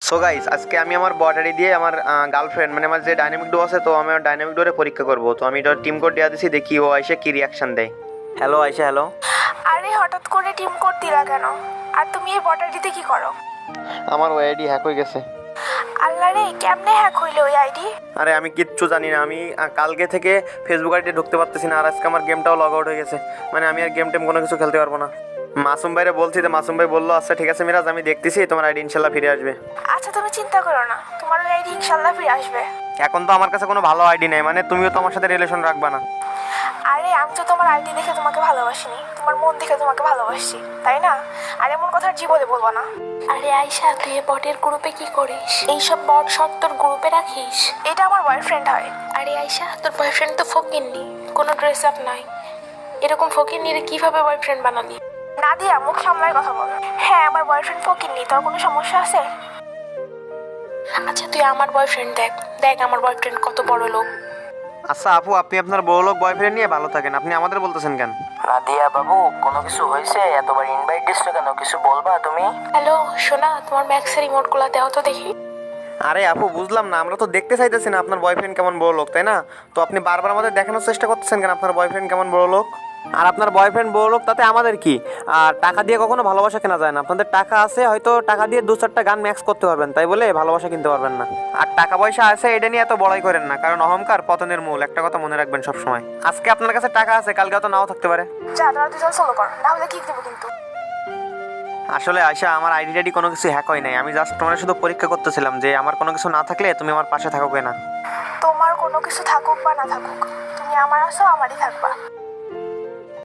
So guys, আজকে আমি আমার বট আইডি দিয়ে আমার গার্লফ্রেন্ড মানে আমার যে ডাইনামিক ডো আছে, তো আমি আমার ডাইনামিক ডোরে পরীক্ষা করব। তো আমি এটা টিম কোড দেওয়া দিছি, দেখি ও আইসা কি রিয়াকশন দেয়। হ্যালো আইসা, হ্যালো। আরে হঠাৎ করে টিম কোড দিলা কেন? আর তুমি এই বট আইডিতে কি করো? আমার ওই আইডি হ্যাক হয়ে গেছে। আল্লাহ রে, কেমনে হ্যাক হইলো ওই আইডি? আরে আমি কিচ্ছু জানি না। আমি কালকে থেকে ফেসবুক আইডি ঢুকতে পারতেছি না, আর আজকে আমার গেমটাও লগ আউট হয়ে গেছে। মানে আমি আর গেম টেম কোনো কিছু খেলতে পারবো না। মাসুম ভাইরে বলছি, তো মাসুম ভাই বললো আচ্ছা ঠিক আছে মিরাজ, আমি দেখতেছি, তোমার আইডি ইনশাল্লাহ ফিরে আসবে। আচ্ছা তুমি চিন্তা করো না, তোমার ওই আইডি ইনশাল্লাহ ফিরে আসবে। এখন তো আমার কাছে কোনো ভালো আইডি নেই, মানে তুমিও তো আমার সাথে রিলেশন রাখবা না। আরে আমি তো তোমার আইডি দেখে তোমাকে ভালোবাসিনি, তোমার মন দেখে তোমাকে ভালোবাসছি, তাই না? আর এমন কথা জীবনে বলবো না। আরে আয়শা, তুই এই বটের গ্রুপে কি করিস? এইসব বট সব তোর গ্রুপে রাখিস? এটা আমার বয়ফ্রেন্ড হয়। আরে আয়শা, তোর বয়ফ্রেন্ড তো ফকিন্নি, কোনো ড্রেস আপ নাই। এরকম ফকিন্নিরে কিভাবে বয়ফ্রেন্ড বানালি? নাদিয়া, মুখ সামলায় কথা বল। হ্যাঁ, আমার বয়ফ্রেন্ড ফকিন্নি, তোর কোনো সমস্যা আছে? আচ্ছা তুই আমার বয়ফ্রেন্ড দেখ, দেখ আমার বয়ফ্রেন্ড কত বড় লোক। আচ্ছা আপু, আপনি আপনার বড় লোক বয়ফ্রেন্ড নিয়ে ভালো থাকেন, আপনি আমাদের বলতেছেন কেন? নাদিয়া বাবু, কোনো কিছু হয়েছে? এতবার ইনভাইট দিচ্ছ কেন? কিছু বলবা তুমি? হ্যালো সোনা, তোমার ম্যাক্সের রিমোটগুলো দাও তো দেখি। আরে আপু বুঝলাম না, আমরা তো দেখতে চাইতেছি না আপনার বয়ফ্রেন্ড কেমন বড় লোক, তাই না? তো আপনি বারবার আমাদের দেখানোর চেষ্টা করতেছেন কেন আপনার বয়ফ্রেন্ড কেমন বড় লোক? আর আপনার বয়ফ্রেন্ড বড় লোক তাতে আমাদের কি? আর টাকা দিয়ে কখনো ভালোবাসা কেনা যায় না। আপনাদের টাকা আছে, হয়তো টাকা দিয়ে 2-4টা গান ম্যাক্স করতে পারবেন, তাই বলে ভালোবাসা কিনতে পারবেন না। আর টাকা পয়সা আছে এটা নিয়ে এত বড়াই করেন না, কারণ অহংকার পতনের মূল, একটা কথা মনে রাখবেন সবসময়। আজকে আপনার কাছে টাকা আছে, কালকে হয়তো নাও থাকতে পারে। যা, তোরা দুজন সোলো কর, না হলে কিক দেবো কিন্তু। আসলে আয়শা, আমার আইডি টাইডি কোনো কিছু হ্যাক হয় নাই। আমি জাস্ট তোমার শুধু পরীক্ষা করতেছিলাম যে আমার কোনো কিছু না থাকলে তুমি আমার পাশে থাকো কিনা। তোমার কোনো কিছু থাকুক বা না থাকুক, তুমি আমার আছো, আমারই থাকবা।